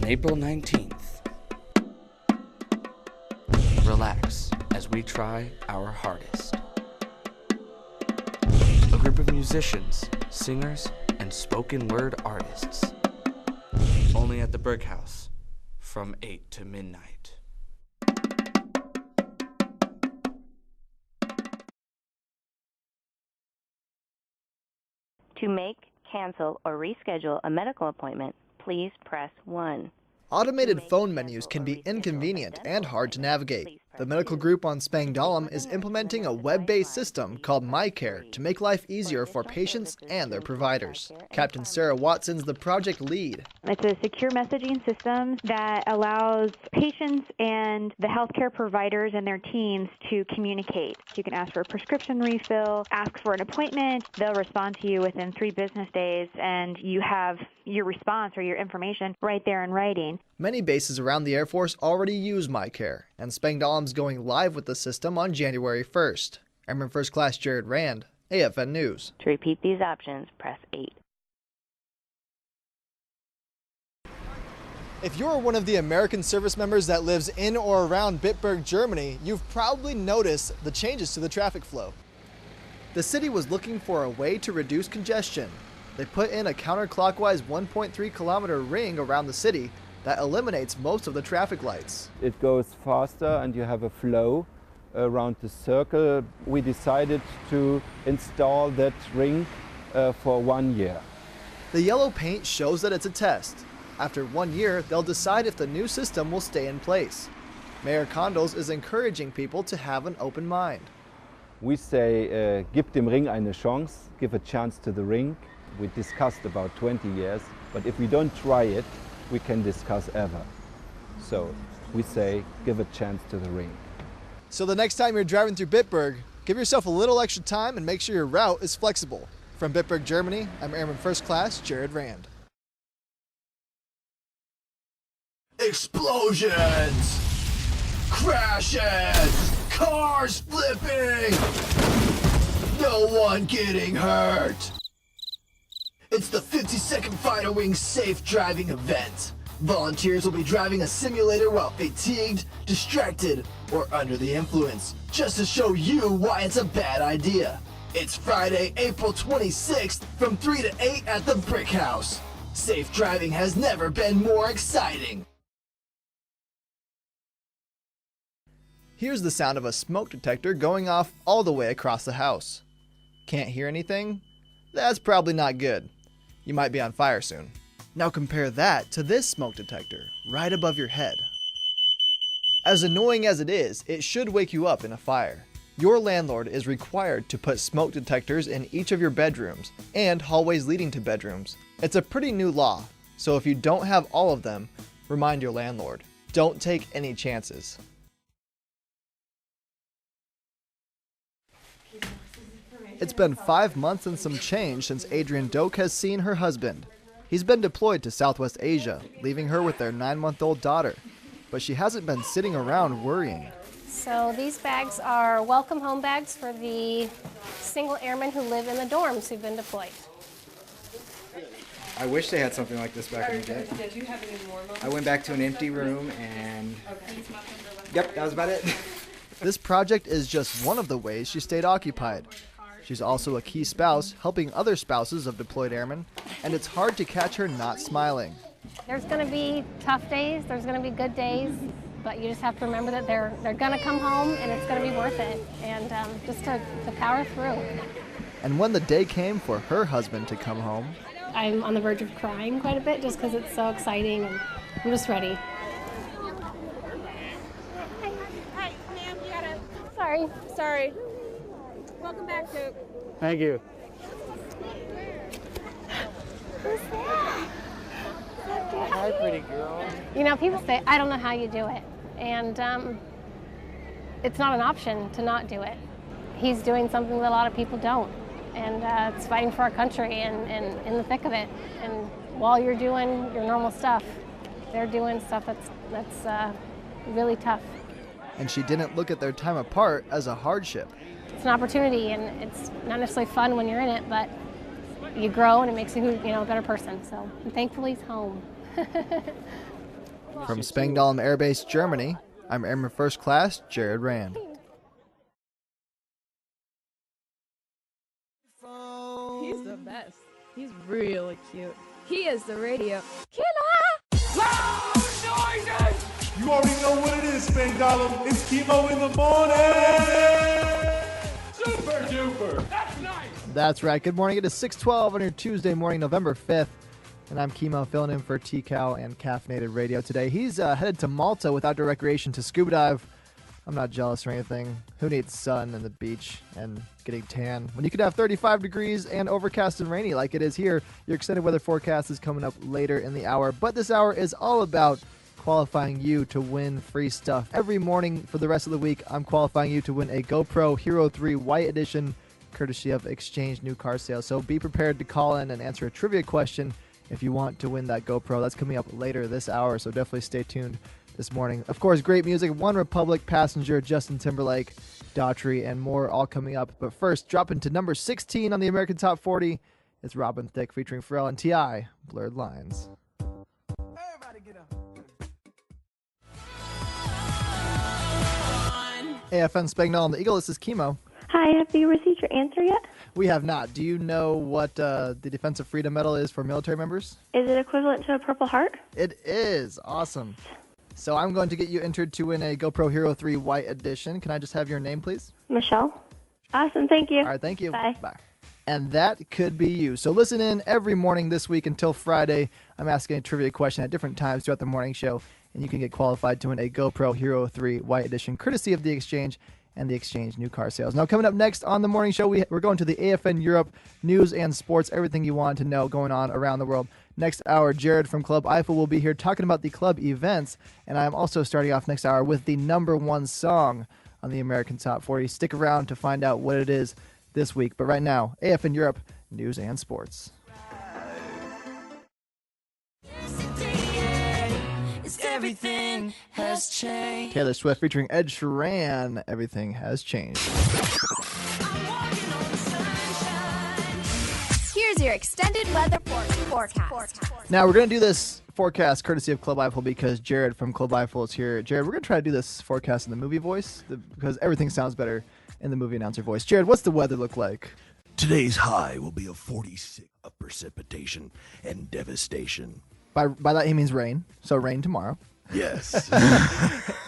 On April 19th, relax as we try our hardest. A group of musicians, singers, and spoken word artists. Only at the Brick House from 8 to midnight. To make, cancel, or reschedule a medical appointment, please press 1. Automated phone menus can be inconvenient and hard to navigate. The medical group on Spangdahlem is implementing a web-based system called MyCare to make life easier for patients and their providers. Captain Sarah Watson's the project lead. It's a secure messaging system that allows patients and the healthcare providers and their teams to communicate. You can ask for a prescription refill, ask for an appointment. They'll respond to you within 3 business days, and you have your response or your information right there in writing. Many bases around the Air Force already use MyCare, and Spangdahlem's going live with the system on January 1st. Airman First Class Jared Rand, AFN News. To repeat these options, press 8. If you're one of the American service members that lives in or around Bitburg, Germany, you've probably noticed the changes to the traffic flow. The city was looking for a way to reduce congestion. They put in a counterclockwise 1.3-kilometer ring around the city that eliminates most of the traffic lights. It goes faster and you have a flow around the circle. We decided to install that ring for 1 year. The yellow paint shows that it's a test. After 1 year, they'll decide if the new system will stay in place. Mayor Condos is encouraging people to have an open mind. We say, gib dem Ring eine Chance, give a chance to the ring. We discussed about 20 years, but if we don't try it, we can discuss ever. So we say, give a chance to the ring. So the next time you're driving through Bitburg, give yourself a little extra time and make sure your route is flexible. From Bitburg, Germany, I'm Airman First Class Jared Rand. Explosions! Crashes! Cars flipping! No one getting hurt! It's the 50-second Fighter Wing Safe Driving event. Volunteers will be driving a simulator while fatigued, distracted, or under the influence, just to show you why it's a bad idea. It's Friday, April 26th from 3 to 8 at the Brick House. Safe driving has never been more exciting. Here's the sound of a smoke detector going off all the way across the house. Can't hear anything? That's probably not good. You might be on fire soon. Now compare that to this smoke detector right above your head. As annoying as it is, it should wake you up in a fire. Your landlord is required to put smoke detectors in each of your bedrooms and hallways leading to bedrooms. It's a pretty new law, so if you don't have all of them, remind your landlord. Don't take any chances. It's been 5 months and some change since Adrienne Doak has seen her husband. He's been deployed to Southwest Asia, leaving her with their 9-month-old daughter. But she hasn't been sitting around worrying. So these bags are welcome home bags for the single airmen who live in the dorms who've been deployed. I wish they had something like this back in the day. Did you have any more? I went back to an empty room and... Yep, that was about it. This project is just one of the ways she stayed occupied. She's also a key spouse, helping other spouses of deployed airmen, and it's hard to catch her not smiling. There's going to be tough days, there's going to be good days, but you just have to remember that they're going to come home and it's going to be worth it, and just to power through. And when the day came for her husband to come home, I'm on the verge of crying quite a bit just because it's so exciting and I'm just ready. Hi, ma'am, you gotta... Sorry. Welcome back, Duke. Thank you. Who's that? Hi, pretty girl. You know, people say, I don't know how you do it. And it's not an option to not do it. He's doing something that a lot of people don't. And it's fighting for our country and in the thick of it. And while you're doing your normal stuff, they're doing stuff that's really tough. And she didn't look at their time apart as a hardship. It's an opportunity, and it's not necessarily fun when you're in it, but you grow and it makes you, a better person. So thankfully, he's home. From Spangdahlem Air Base, Germany, I'm Airman First Class Jared Rand. He's the best. He's really cute. He is the radio killer. Loud noises! You already know what it is, Spangdahlem. It's chemo in the morning. Super duper. That's nice. That's right. Good morning. It is 6:12 on your Tuesday morning, November 5th. And I'm Chemo filling in for T-Cow and Caffeinated Radio today. He's headed to Malta with outdoor recreation to scuba dive. I'm not jealous or anything. Who needs sun and the beach and getting tan when you could have 35 degrees and overcast and rainy like it is here? Your extended weather forecast is coming up later in the hour. But this hour is all about qualifying you to win free stuff. Every morning for the rest of the week, I'm qualifying you to win a GoPro Hero 3 White Edition, courtesy of Exchange New Car Sales. So be prepared to call in and answer a trivia question if you want to win that GoPro. That's coming up later this hour, so definitely stay tuned this morning. Of course, great music, One Republic, Passenger, Justin Timberlake, Daughtry, and more all coming up. But first, dropping to number 16 on the American Top 40, it's Robin Thicke featuring Pharrell and T.I., Blurred Lines. Everybody get up. AFN Spagnol and the Eagle, this is Chemo. Hi, have you received your answer yet? We have not. Do you know what the Defensive Freedom Medal is for military members? Is it equivalent to a Purple Heart? It is. Awesome. So I'm going to get you entered to win a GoPro Hero 3 White Edition. Can I just have your name, please? Michelle. Awesome, thank you. All right, thank you. Bye. Bye. And that could be you. So listen in every morning this week until Friday. I'm asking a trivia question at different times throughout the morning show, and you can get qualified to win a GoPro Hero 3 White Edition, courtesy of the Exchange and the Exchange New Car Sales. Now, coming up next on the morning show, we're going to the AFN Europe news and sports, everything you want to know going on around the world. Next hour, Jared from Club Eiffel will be here talking about the club events, and I'm also starting off next hour with the number one song on the American Top 40. Stick around to find out what it is this week. But right now, AFN Europe news and sports. Everything has changed. Taylor Swift featuring Ed Sheeran, Everything Has Changed. Here's your extended weather forecast. Now, we're going to do this forecast courtesy of Club Eiffel because Jared from Club Eiffel is here. Jared, we're going to try to do this forecast in the movie voice because everything sounds better in the movie announcer voice. Jared, what's the weather look like? Today's high will be a 46 of precipitation and devastation. By that, he means rain. So rain tomorrow. Yes.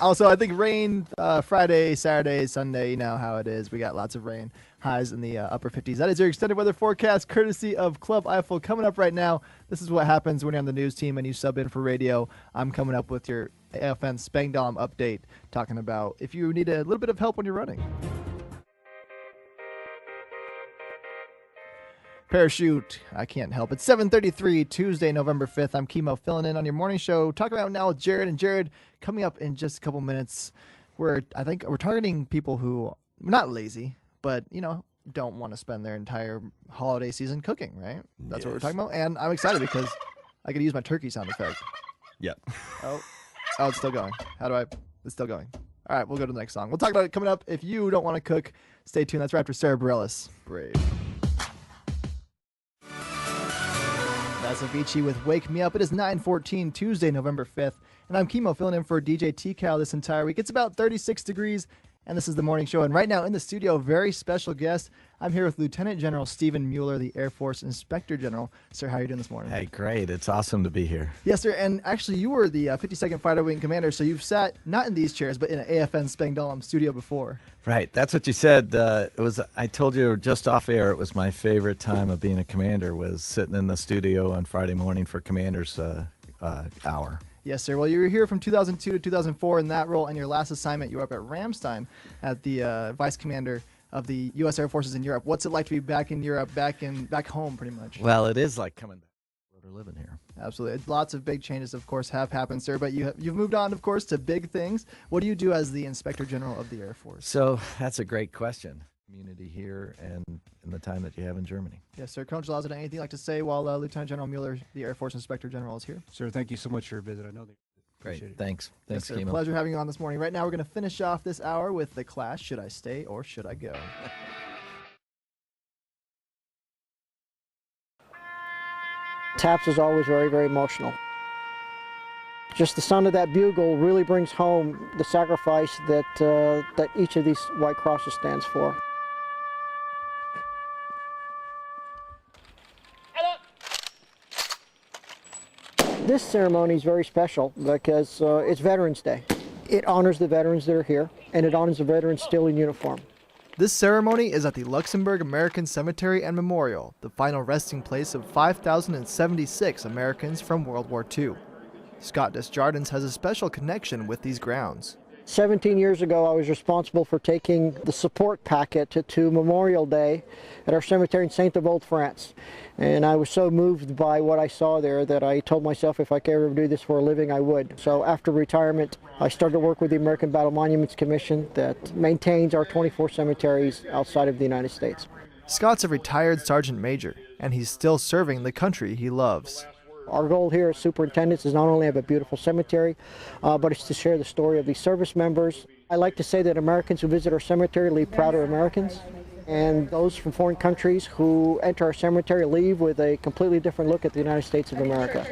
Also, I think rain Friday, Saturday, Sunday, you know how it is. We got lots of rain. Highs in the upper 50s. That is your extended weather forecast courtesy of Club Eiffel. Coming up right now, this is what happens when you're on the news team and you sub in for radio. I'm coming up with your AFN Spangdahlem update, talking about if you need a little bit of help when you're running. Parachute, I can't help it. 7:33, Tuesday, November 5th. I'm Chemo filling in on your morning show. Talking about now with Jared. And Jared, coming up in just a couple minutes, I think we're targeting people who are not lazy, but, don't want to spend their entire holiday season cooking, right? That's what we're talking about. And I'm excited because I could use my turkey sound effect. Yep. Oh, it's still going. It's still going. All right, we'll go to the next song. We'll talk about it coming up. If you don't want to cook, stay tuned. That's right after Sarah Bareilles. Brave. That's Avicii with Wake Me Up. It is 9:14, Tuesday, November 5th, and I'm Chemo filling in for DJ T-Cal this entire week. It's about 36 degrees, and this is the morning show. And right now in the studio, very special guest. I'm here with Lieutenant General Stephen Mueller, the Air Force Inspector General. Sir, how are you doing this morning? Hey, great. It's awesome to be here. Yes, sir. And actually, you were the 52nd Fighter Wing Commander, so you've sat not in these chairs, but in an AFN Spangdahlem studio before. Right. That's what you said. I told you just off air, it was my favorite time of being a commander was sitting in the studio on Friday morning for Commander's Hour. Yes, sir. Well, you were here from 2002 to 2004 in that role, and your last assignment, you were up at Ramstein at the Vice Commander of the U.S. Air Forces in Europe. What's it like to be back in Europe, back home, pretty much? Well, it is like coming back. We're living here. Absolutely. Lots of big changes, of course, have happened, sir, but you've moved on, of course, to big things. What do you do as the Inspector General of the Air Force? So that's a great question. Community here and in the time that you have in Germany. Yes, sir. Colonel Jalazad, anything you'd like to say while Lieutenant General Mueller, the Air Force Inspector General, is here? Sir, thank you so much for your visit. I know that. Great. Thanks. Thanks, Chemo. Pleasure having you on this morning. Right now, we're going to finish off this hour with The Clash. Should I stay or should I go? Taps is always very, very emotional. Just the sound of that bugle really brings home the sacrifice that each of these white crosses stands for. This ceremony is very special because it's Veterans Day. It honors the veterans that are here, and it honors the veterans still in uniform. This ceremony is at the Luxembourg American Cemetery and Memorial, the final resting place of 5,076 Americans from World War II. Scott Desjardins has a special connection with these grounds. 17 years ago, I was responsible for taking the support packet to Memorial Day at our cemetery in Saint-Avold, France. And I was so moved by what I saw there that I told myself if I could ever do this for a living, I would. So after retirement, I started to work with the American Battle Monuments Commission that maintains our 24 cemeteries outside of the United States. Scott's a retired sergeant major, and he's still serving the country he loves. Our goal here as superintendents is not only have a beautiful cemetery, but it's to share the story of these service members. I like to say that Americans who visit our cemetery leave prouder Americans, and those from foreign countries who enter our cemetery leave with a completely different look at the United States of America.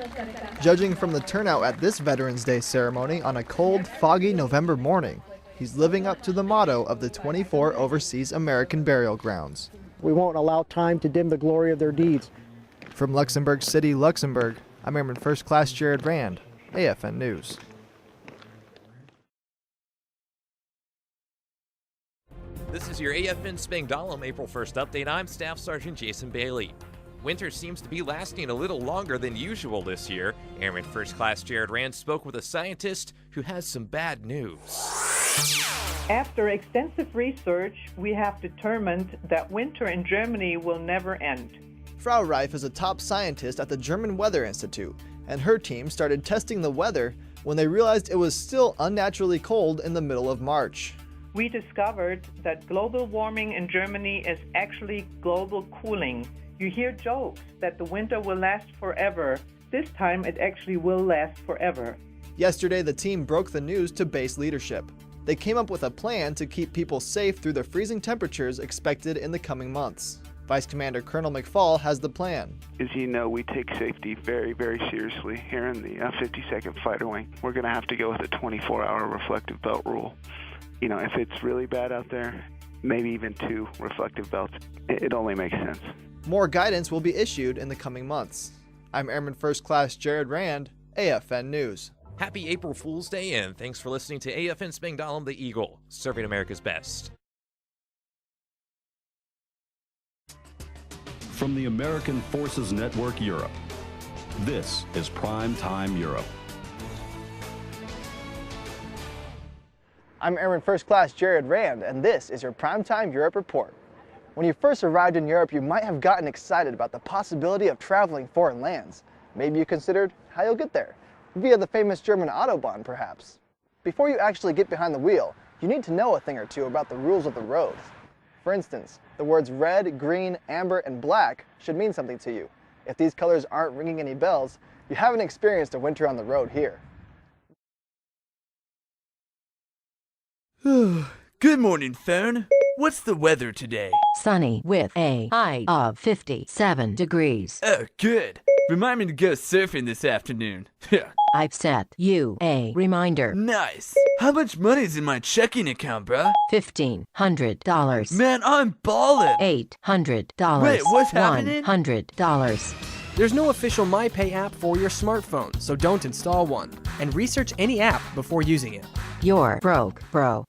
Judging from the turnout at this Veterans Day ceremony on a cold, foggy November morning, he's living up to the motto of the 24 overseas American burial grounds. We won't allow time to dim the glory of their deeds. From Luxembourg City, Luxembourg, I'm Airman First Class Jared Rand, AFN News. This is your AFN Spangdahlem April 1st update. I'm Staff Sergeant Jason Bailey. Winter seems to be lasting a little longer than usual this year. Airman First Class Jared Rand spoke with a scientist who has some bad news. After extensive research, we have determined that winter in Germany will never end. Frau Reif is a top scientist at the German Weather Institute, and her team started testing the weather when they realized it was still unnaturally cold in the middle of March. We discovered that global warming in Germany is actually global cooling. You hear jokes that the winter will last forever. This time it actually will last forever. Yesterday, the team broke the news to base leadership. They came up with a plan to keep people safe through the freezing temperatures expected in the coming months. Vice Commander Colonel McFall has the plan. As you know, we take safety very, very seriously here in the 52nd Fighter Wing. We're going to have to go with a 24-hour reflective belt rule. You know, if it's really bad out there, maybe even 2 reflective belts. It only makes sense. More guidance will be issued in the coming months. I'm Airman First Class Jared Rand, AFN News. Happy April Fool's Day, and thanks for listening to AFN Spangdahlem the Eagle, serving America's best. From the American Forces Network Europe, this is Prime Time Europe. I'm Airman First Class Jared Rand, and this is your Primetime Europe Report. When you first arrived in Europe, you might have gotten excited about the possibility of traveling foreign lands. Maybe you considered how you'll get there, via the famous German Autobahn, perhaps. Before you actually get behind the wheel, you need to know a thing or two about the rules of the road. For instance, the words red, green, amber, and black should mean something to you. If these colors aren't ringing any bells, you haven't experienced a winter on the road here. Good morning, Fern. What's the weather today? Sunny with a high of 57 degrees. Oh, good. Remind me to go surfing this afternoon. I've set you a reminder. Nice. How much money's in my checking account, bruh? $1,500. Man, I'm ballin'. $800. Wait, what's happening? $100. There's no official MyPay app for your smartphone, so don't install one. And research any app before using it. You're broke, bro.